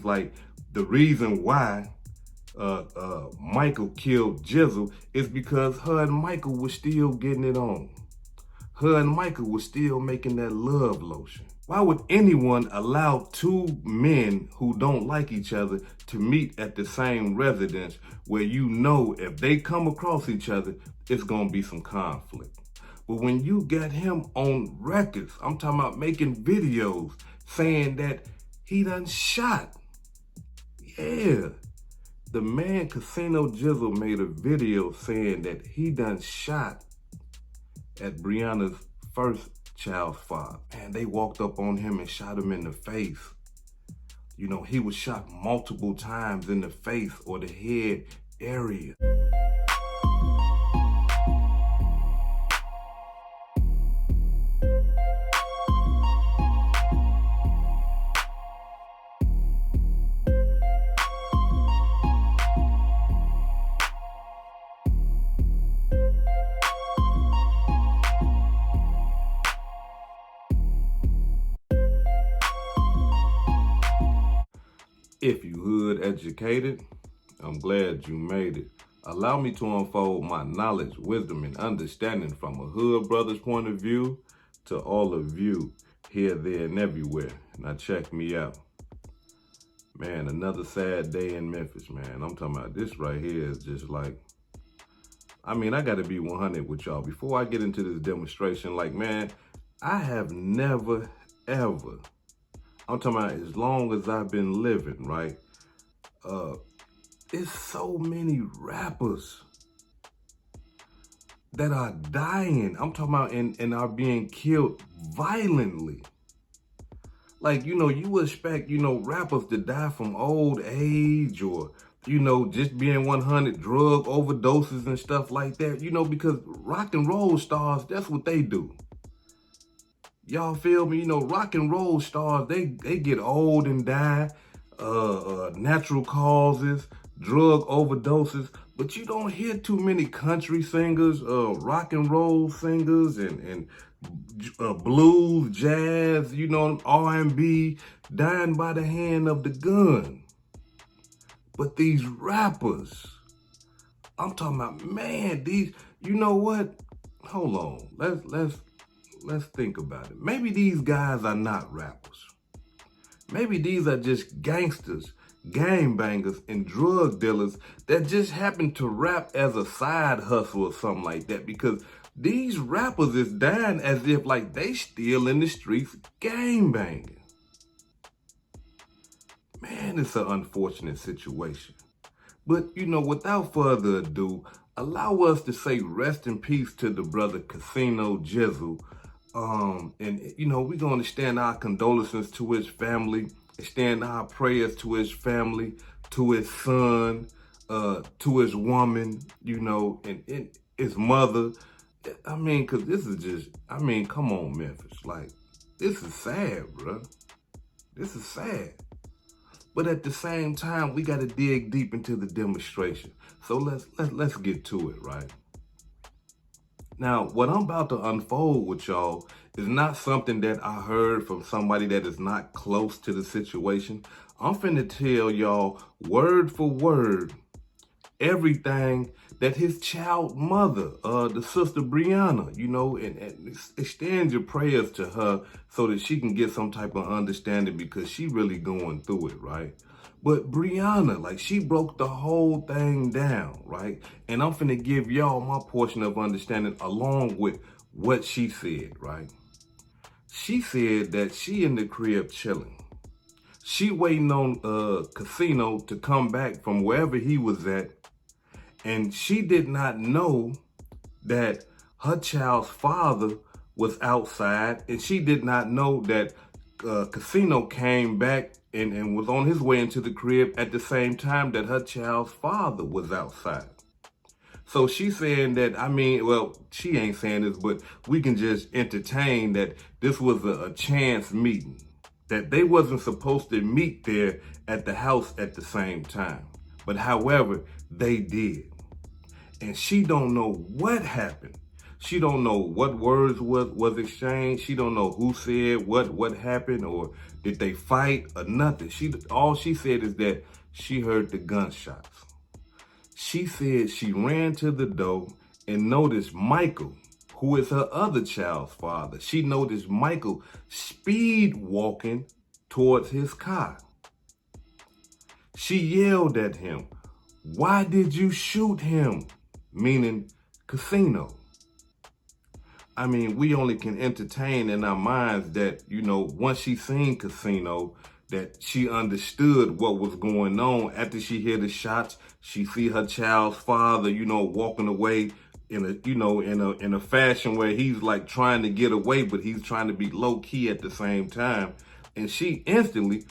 like the reason why Michael killed Jizzle is because her and Michael was still getting it on. Her and Michael was still making that love lotion. Why would anyone allow two men who don't like each other to meet at the same residence where you know if they come across each other, it's gonna be some conflict? But when you got him on records, I'm talking about making videos saying that he done shot. Yeah. The man Casino Jizzle made a video saying that he done shot at Brianna's first child's father. And they walked up on him and shot him in the face. You know, he was shot multiple times in the face or the head area. If you hood educated, I'm glad you made it. Allow me to unfold my knowledge, wisdom, and understanding from a hood brother's point of view to all of you here, there, and everywhere. Now check me out. Man, another sad day in Memphis, man. I'm talking about this right here is just like, I mean, I gotta be 100 with y'all. Before I get into this demonstration, like, man, I have never, ever, I'm talking about as long as I've been living, right? It's so many rappers that are dying. I'm talking about and are being killed violently. Like, you know, you would expect, you know, rappers to die from old age or, you know, just being 100, drug overdoses and stuff like that, you know, because rock and roll stars, that's what they do. Y'all feel me? You know, rock and roll stars, they get old and die, natural causes, drug overdoses, but you don't hear too many country singers, rock and roll singers, and blues, jazz, you know, R&B, dying by the hand of the gun. But these rappers, I'm talking about, man, these, you know what? Hold on, let's think about it. Maybe these guys are not rappers. Maybe these are just gangsters, gangbangers, and drug dealers that just happen to rap as a side hustle or something like that, because these rappers is dying as if like they still in the streets gangbanging. Man, it's an unfortunate situation. But, you know, without further ado, allow us to say rest in peace to the brother Casino Jizzle. And, you know, we're going to extend our condolences to his family, extend our prayers to his family, to his son, to his woman, you know, and his mother. I mean, because this is just, I mean, come on, Memphis. Like, this is sad, bro. This is sad. But at the same time, we got to dig deep into the demonstration. So let's get to it, right? Now, what I'm about to unfold with y'all is not something that I heard from somebody that is not close to the situation. I'm finna tell y'all word for word everything that his child mother, the sister Brianna, you know, and extend your prayers to her so that she can get some type of understanding, because she really going through it, right? But Brianna, like, she broke the whole thing down, right? And I'm finna give y'all my portion of understanding along with what she said, right? She said that she in the crib chilling. She waiting on Casino to come back from wherever he was at. And she did not know that her child's father was outside. And she did not know that Casino came back and was on his way into the crib at the same time that her child's father was outside. So she's saying that, I mean, well, she ain't saying this, but we can just entertain that this was a chance meeting, that they wasn't supposed to meet there at the house at the same time. But however, they did. And she don't know what happened. She don't know what words was exchanged. She don't know who said what happened, or did they fight or nothing. All she said is that she heard the gunshots. She said she ran to the door and noticed Michael, who is her other child's father. She noticed Michael speed walking towards his car. She yelled at him, "Why did you shoot him?" Meaning Casino. I mean, we only can entertain in our minds that, once she seen Casino, that she understood what was going on. After she hear the shots, she see her child's father, walking away in a fashion where he's like trying to get away, but he's trying to be low key at the same time. And she instantly,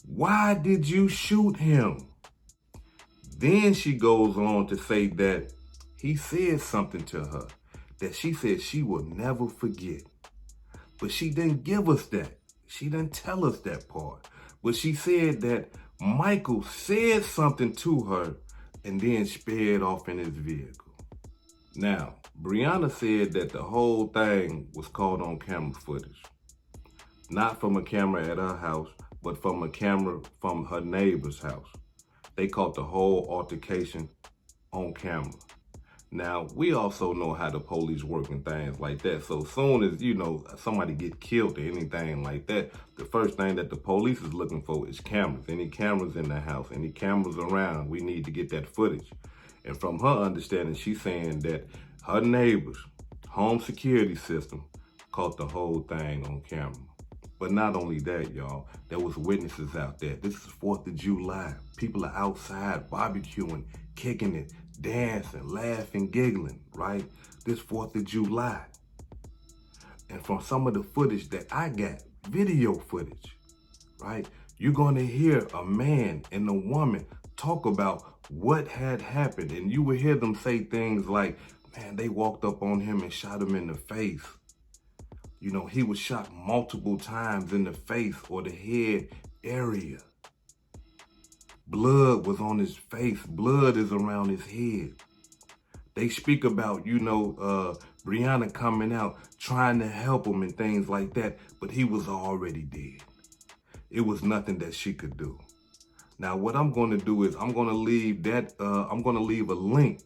"Why did you shoot him?" Then she goes on to say that he said something to her that she said she will never forget. But she didn't give us that. She didn't tell us that part. But she said that Michael said something to her and then sped off in his vehicle. Now, Brianna said that the whole thing was caught on camera footage. Not from a camera at her house, but from a camera from her neighbor's house. They caught the whole altercation on camera. Now, we also know how the police work and things like that. So soon as, somebody get killed or anything like that, the first thing that the police is looking for is cameras. Any cameras in the house, any cameras around, we need to get that footage. And from her understanding, she's saying that her neighbor's home security system caught the whole thing on camera. But not only that, y'all, there was witnesses out there. This is 4th of July. People are outside barbecuing, kicking it, dancing, laughing, giggling, right? This 4th of July. And from some of the footage that I got, video footage, right? You're going to hear a man and a woman talk about what had happened. And you will hear them say things like, "Man, they walked up on him and shot him in the face. He was shot multiple times in the face or the head area. Blood was on his face. Blood is around his head." They speak about, Brianna coming out, trying to help him and things like that, but he was already dead. It was nothing that she could do. Now, what I'm going to do is I'm going to leave a link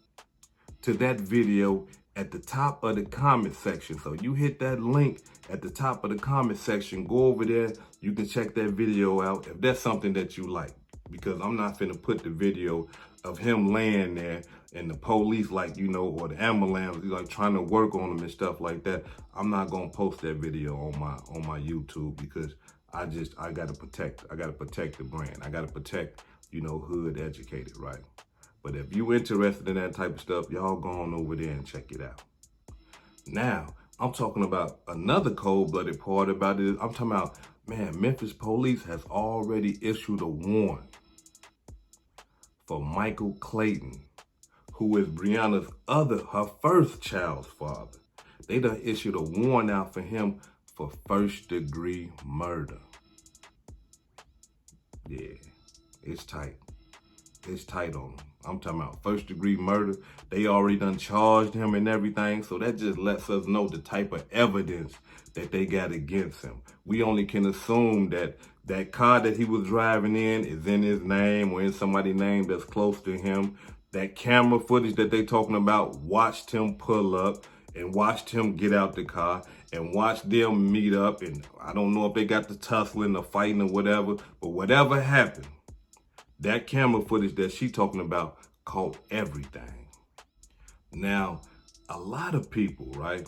to that video at the top of the comment section. So you hit that link at the top of the comment section, go over there. You can check that video out if that's something that you like, because I'm not finna put the video of him laying there and the police or the ambulance like trying to work on him and stuff like that. I'm not gonna post that video on my YouTube, because I gotta protect the brand. I gotta protect, hood educated, right? But if you interested in that type of stuff, y'all go on over there and check it out. Now, I'm talking about another cold-blooded part about it. I'm talking about, man, Memphis police has already issued a warrant for Michael Clayton, who is Brianna's her first child's father. They done issued a warrant out for him for first-degree murder. Yeah, it's tight. It's tight on him. I'm talking about first-degree murder. They already done charged him and everything, so that just lets us know the type of evidence that they got against him. We only can assume that that car that he was driving in is in his name or in somebody's name that's close to him. That camera footage that they talking about watched him pull up and watched him get out the car and watched them meet up. And I don't know if they got the tussling or fighting or whatever, but whatever happened, that camera footage that she talking about caught everything. Now, a lot of people, right?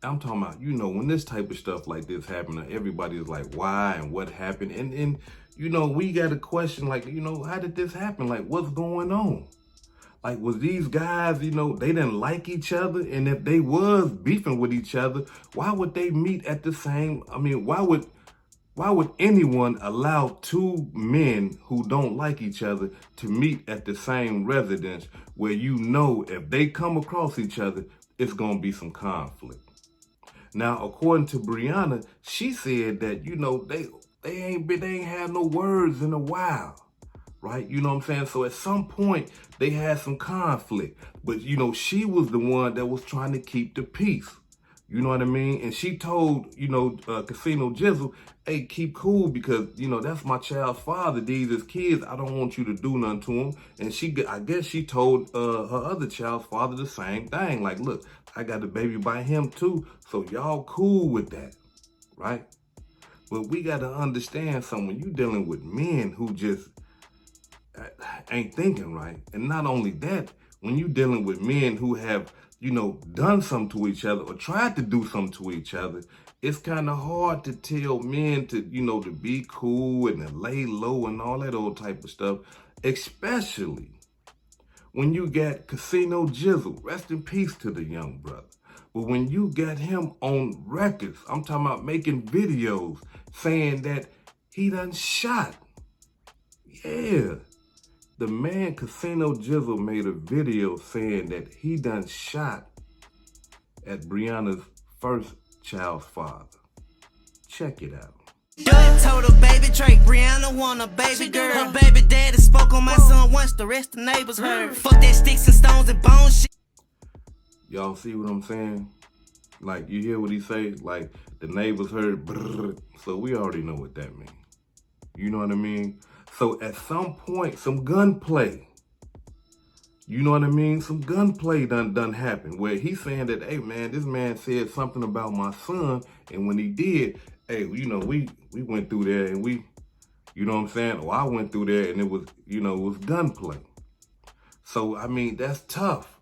I'm talking about, when this type of stuff like this happen, everybody is like, why and what happened? And we got a question like, how did this happen? Like, what's going on? Like, was these guys, they didn't like each other? And if they was beefing with each other, why would they meet at the same, why would anyone allow two men who don't like each other to meet at the same residence where if they come across each other, it's going to be some conflict? Now, according to Brianna, she said that, they ain't had no words in a while, right? You know what I'm saying? So at some point, they had some conflict. But, you know, she was the one that was trying to keep the peace. You know what I mean? And she told, you know, Casino Jizzle, hey, keep cool because, you know, that's my child's father. These is kids. I don't want you to do nothing to him. And I guess she told her other child's father the same thing. Like, look, I got a baby by him too. So y'all cool with that, right? But we got to understand something. When you dealing with men who just ain't thinking right. And not only that, when you dealing with men who have, you know, done something to each other or tried to do something to each other, it's kind of hard to tell men to, you know, to be cool and to lay low and all that old type of stuff, especially when you got Casino Jizzle, rest in peace to the young brother. But when you got him on records, I'm talking about making videos saying that he done shot. Yeah. The man Casino Jizzle made a video saying that he done shot at Brianna's first child's father. Check it out. Doug told her baby Drake, Brianna want a baby girl. Her baby daddy spoke on my son once, the rest of the neighbors heard. Fuck that sticks and stones and bones shit. Y'all see what I'm saying? Like, you hear what he say? Like, the neighbors heard brrr. So we already know what that means. You know what I mean? So at some point, some gunplay. You know what I mean? Some gunplay done happened where he's saying that, hey man, this man said something about my son, and when he did, hey, you know, we went through there and we, you know what I'm saying? Or I went through there and it was, you know, it was gunplay. So I mean, that's tough.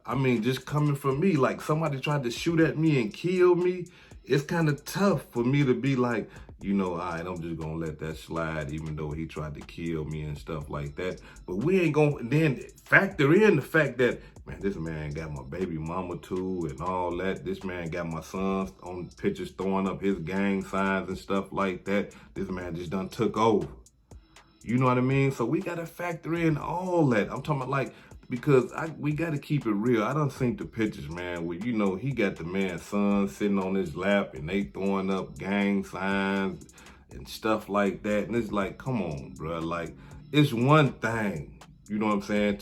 I mean, just coming from me, like somebody tried to shoot at me and kill me, it's kind of tough for me to be like, you know, all right, I'm just gonna let that slide, even though he tried to kill me and stuff like that. But we ain't gonna then factor in the fact that, man, this man got my baby mama too and all that. This man got my sons on pictures throwing up his gang signs and stuff like that. This man just done took over. You know what I mean? So we gotta factor in all that. I'm talking about like, because we got to keep it real. I done seen the pictures, man, where, you know, he got the man's son sitting on his lap and they throwing up gang signs and stuff like that. And it's like, come on, bro. Like, it's one thing, you know what I'm saying,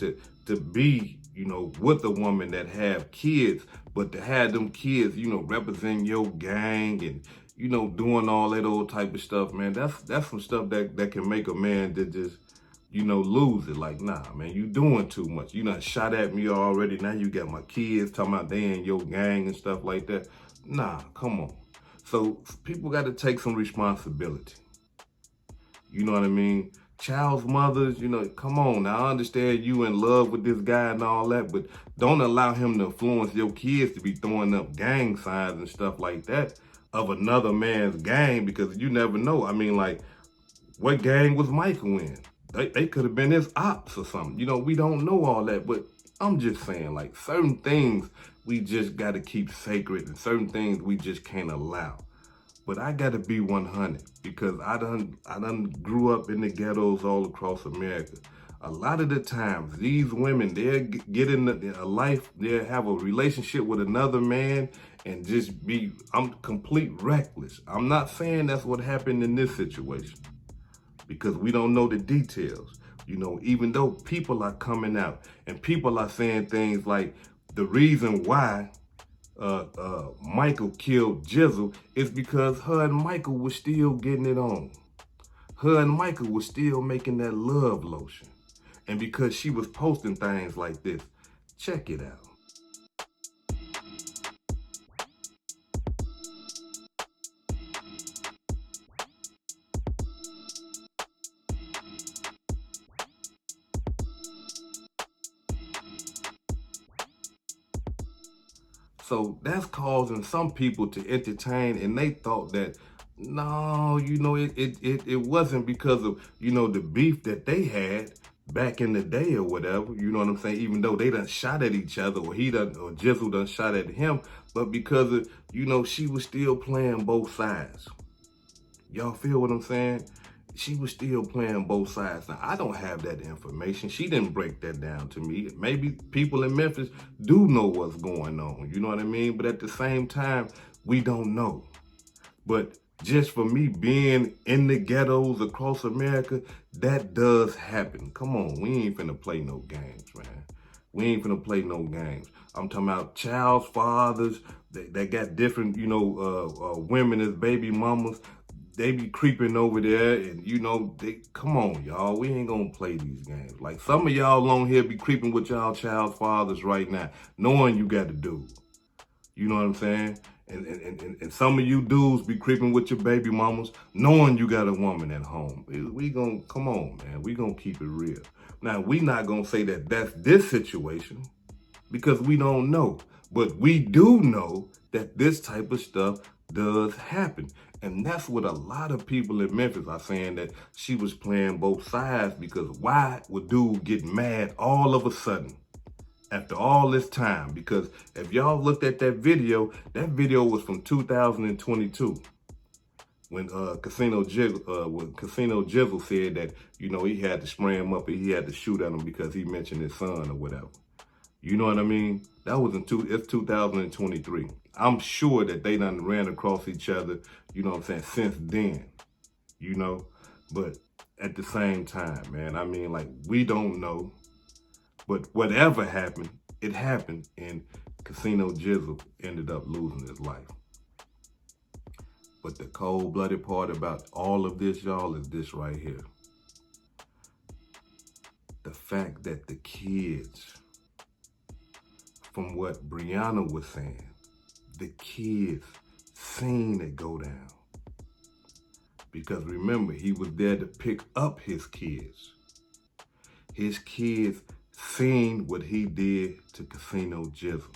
to be, you know, with a woman that have kids, but to have them kids, you know, represent your gang and, you know, doing all that old type of stuff, man, that's some stuff that can make a man that just, you know, lose it. Like, nah, man, you doing too much. You done shot at me already. Now you got my kids talking about they in your gang and stuff like that. Nah, come on. So people got to take some responsibility. You know what I mean? Child's mothers, you know, come on. Now, I understand you in love with this guy and all that, but don't allow him to influence your kids to be throwing up gang signs and stuff like that of another man's gang, because you never know. I mean, like, what gang was Michael in? They could have been his ops or something. You know, we don't know all that, but I'm just saying, like, certain things we just got to keep sacred and certain things we just can't allow. But I got to be 100 because I done grew up in the ghettos all across America. A lot of the times, these women, they'll get in a life, they'll have a relationship with another man and just be, I'm complete reckless. I'm not saying that's what happened in this situation, because we don't know the details. You know, even though people are coming out and people are saying things like the reason why Michael killed Jizzle is because her and Michael was still getting it on. Her and Michael was still making that love lotion. And because she was posting things like this, check it out. So that's causing some people to entertain, and they thought that, no, you know, it wasn't because of, you know, the beef that they had back in the day or whatever, you know what I'm saying, even though they done shot at each other, or Jizzle done shot at him, but because of, you know, she was still playing both sides. Y'all feel what I'm saying? She was still playing both sides. Now, I don't have that information. She didn't break that down to me. Maybe people in Memphis do know what's going on. You know what I mean? But at the same time, we don't know. But just for me being in the ghettos across America, that does happen. Come on, we ain't finna play no games, man. We ain't finna play no games. I'm talking about child's fathers that got different, women as baby mamas. They be creeping over there, and come on, y'all. We ain't gonna play these games. Like some of y'all on here be creeping with y'all child's fathers right now, knowing you got to do. You know what I'm saying? And some of you dudes be creeping with your baby mamas, knowing you got a woman at home. We gonna, come on, man. We gonna keep it real. Now, we not gonna say that that's this situation because we don't know. But we do know that this type of stuff does happen. And that's what a lot of people in Memphis are saying, that she was playing both sides, because why would dude get mad all of a sudden after all this time? Because if y'all looked at that video was from 2022. When Casino Jizzle said that, he had to spray him up and he had to shoot at him because he mentioned his son or whatever. You know what I mean? That was it's 2023. I'm sure that they done ran across each other, since then, But at the same time, man, I mean, like, we don't know. But whatever happened, it happened, and Casino Jizzle ended up losing his life. But the cold-blooded part about all of this, y'all, is this right here. The fact that the kids, from what Brianna was saying, the kids seen it go down. Because remember, he was there to pick up his kids. His kids seen what he did to Casino Jizzle.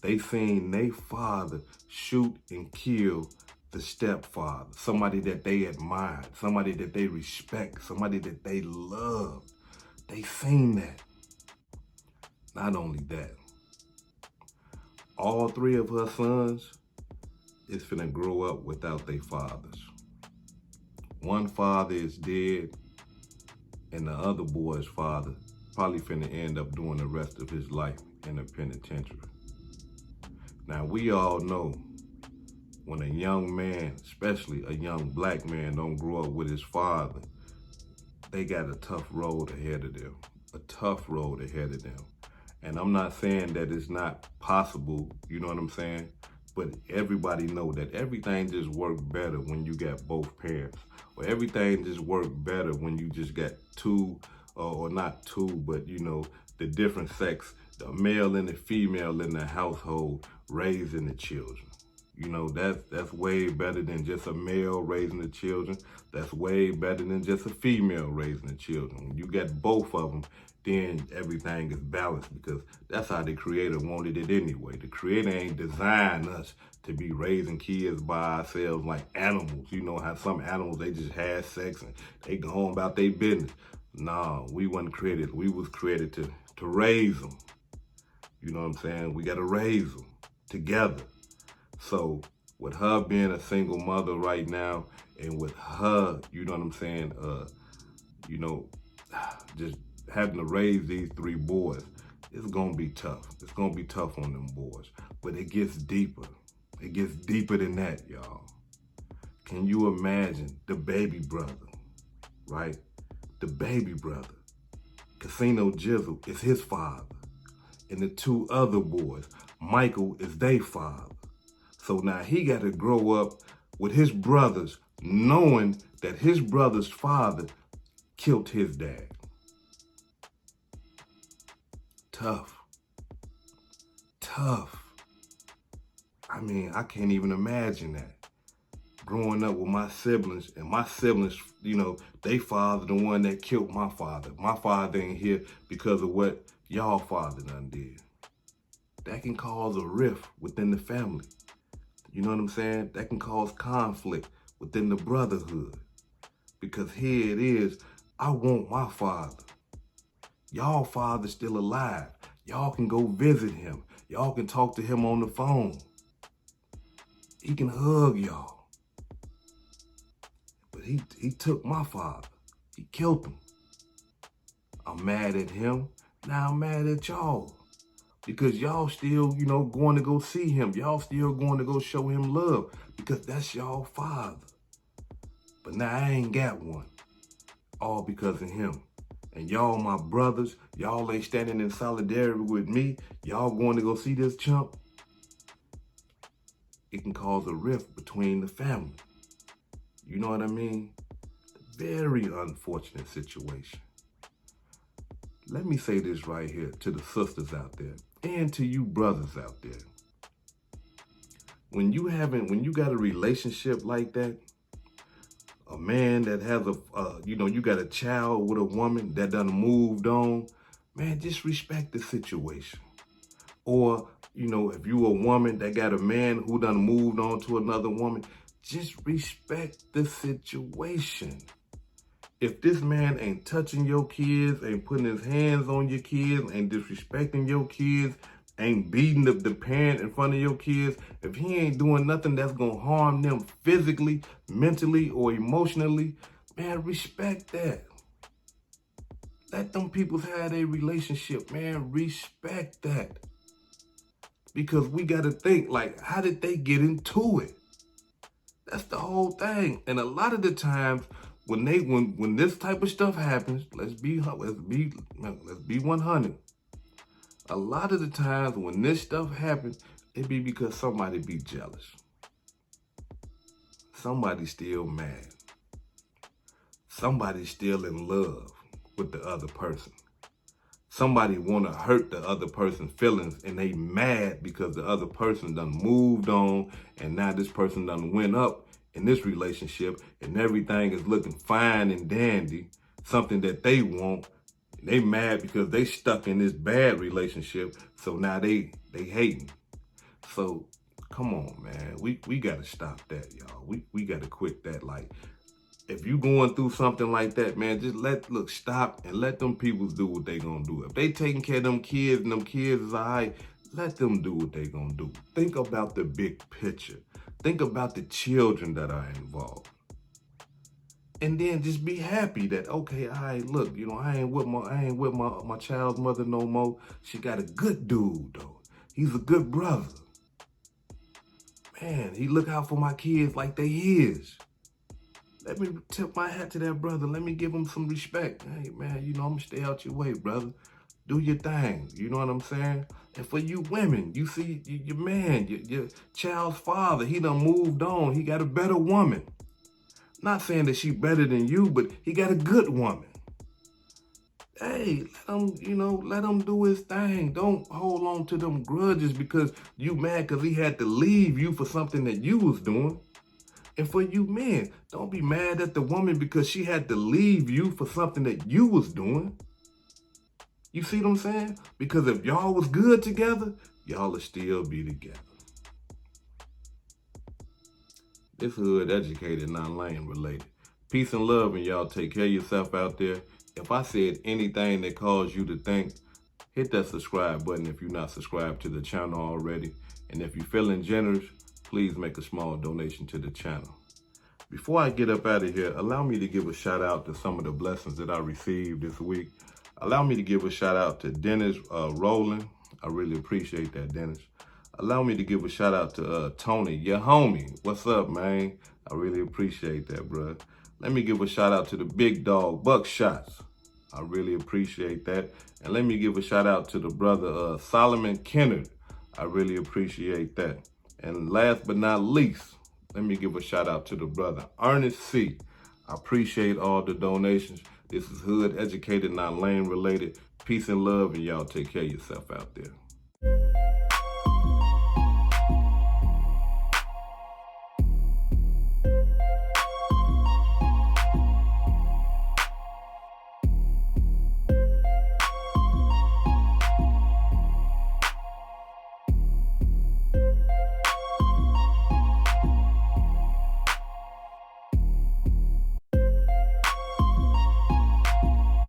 They seen their father shoot and kill the stepfather, somebody that they admired, somebody that they respect, somebody that they love. They seen that. Not only that, all three of her sons is finna grow up without their fathers. One father is dead, and the other boy's father probably finna end up doing the rest of his life in a penitentiary. Now, we all know when a young man, especially a young black man, don't grow up with his father, they got a tough road ahead of them. A tough road ahead of them. And I'm not saying that it's not possible, you know what I'm saying? But everybody know that everything just works better when you got both parents. Or everything just works better when you just got two, or not two, but the different sex, the male and the female in the household raising the children. That's way better than just a male raising the children. That's way better than just a female raising the children. When you got both of them, then everything is balanced, because that's how the Creator wanted it anyway. The Creator ain't designed us to be raising kids by ourselves like animals. You know how some animals, they just have sex and they go on about their business. No, we wasn't created. We was created to raise them. You know what I'm saying? We got to raise them together. So with her being a single mother right now, and with her, you know what I'm saying, just having to raise these three boys, it's going to be tough. It's going to be tough on them boys. But it gets deeper. It gets deeper than that, y'all. Can you imagine the baby brother, right? The baby brother. Casino Jizzle is his father. And the two other boys, Michael is their father. So now he got to grow up with his brothers, knowing that his brother's father killed his dad. Tough. Tough. I mean, I can't even imagine that. Growing up with my siblings, and my siblings, they father the one that killed my father. My father ain't here because of what y'all father done did. That can cause a rift within the family. You know what I'm saying? That can cause conflict within the brotherhood. Because here it is, I want my father. Y'all father's still alive. Y'all can go visit him. Y'all can talk to him on the phone. He can hug y'all. But he took my father. He killed him. I'm mad at him. Now I'm mad at y'all. Because y'all still, going to go see him. Y'all still going to go show him love. Because that's y'all father. But now I ain't got one. all because of him. And y'all, my brothers, y'all ain't standing in solidarity with me. Y'all going to go see this chump. It can cause a rift between the family. You know what I mean? Very unfortunate situation. Let me say this right here to the sisters out there and to you brothers out there. When you got a relationship like that, a man that has you got a child with a woman that done moved on, man, just respect the situation. Or, if you a woman that got a man who done moved on to another woman, just respect the situation. If this man ain't touching your kids, ain't putting his hands on your kids, ain't disrespecting your kids, ain't beating the parent in front of your kids, if he ain't doing nothing that's gonna harm them physically, mentally, or emotionally, man, respect that. Let them people have a relationship, man. Respect that. Because we gotta think, like, how did they get into it? That's the whole thing. And a lot of the times when this type of stuff happens, let's be 100. A lot of the times when this stuff happens, it be because somebody be jealous. Somebody's still mad. Somebody's still in love with the other person. Somebody want to hurt the other person's feelings and they mad because the other person done moved on and now this person done went up in this relationship and everything is looking fine and dandy, something that they want. They mad because they stuck in this bad relationship, so now they hating. So come on, man, we got to stop that, y'all. We got to quit that. Like, if you going through something like that, man, just stop and let them people do what they gonna do. If they taking care of them kids and them kids is all right, let them do what they gonna do. Think about the big picture. Think about the children that are involved. And then just be happy that, okay, all right, look, I ain't with my child's mother no more. She got a good dude, though. He's a good brother. Man, he look out for my kids like they his. Let me tip my hat to that brother. Let me give him some respect. Hey, man, I'm going to stay out your way, brother. Do your thing. You know what I'm saying? And for you women, you see your man, your child's father, he done moved on. He got a better woman. Not saying that she better than you, but he got a good woman. Hey, let him do his thing. Don't hold on to them grudges because you mad because he had to leave you for something that you was doing. And for you men, don't be mad at the woman because she had to leave you for something that you was doing. You see what I'm saying? Because if y'all was good together, y'all would still be together. This hood educated, not lane related. Peace and love, and y'all take care of yourself out there. If I said anything that caused you to think, hit that subscribe button if you're not subscribed to the channel already. And if you're feeling generous, please make a small donation to the channel. Before I get up out of here, allow me to give a shout out to some of the blessings that I received this week. Allow me to give a shout out to Dennis Rowland. I really appreciate that, Dennis. Allow me to give a shout out to Tony, your homie. What's up, man? I really appreciate that, bro. Let me give a shout out to the big dog, Buckshots. I really appreciate that. And let me give a shout out to the brother Solomon Kennard. I really appreciate that. And last but not least, let me give a shout out to the brother Ernest C. I appreciate all the donations. This is hood educated, not lane related. Peace and love, and y'all take care of yourself out there.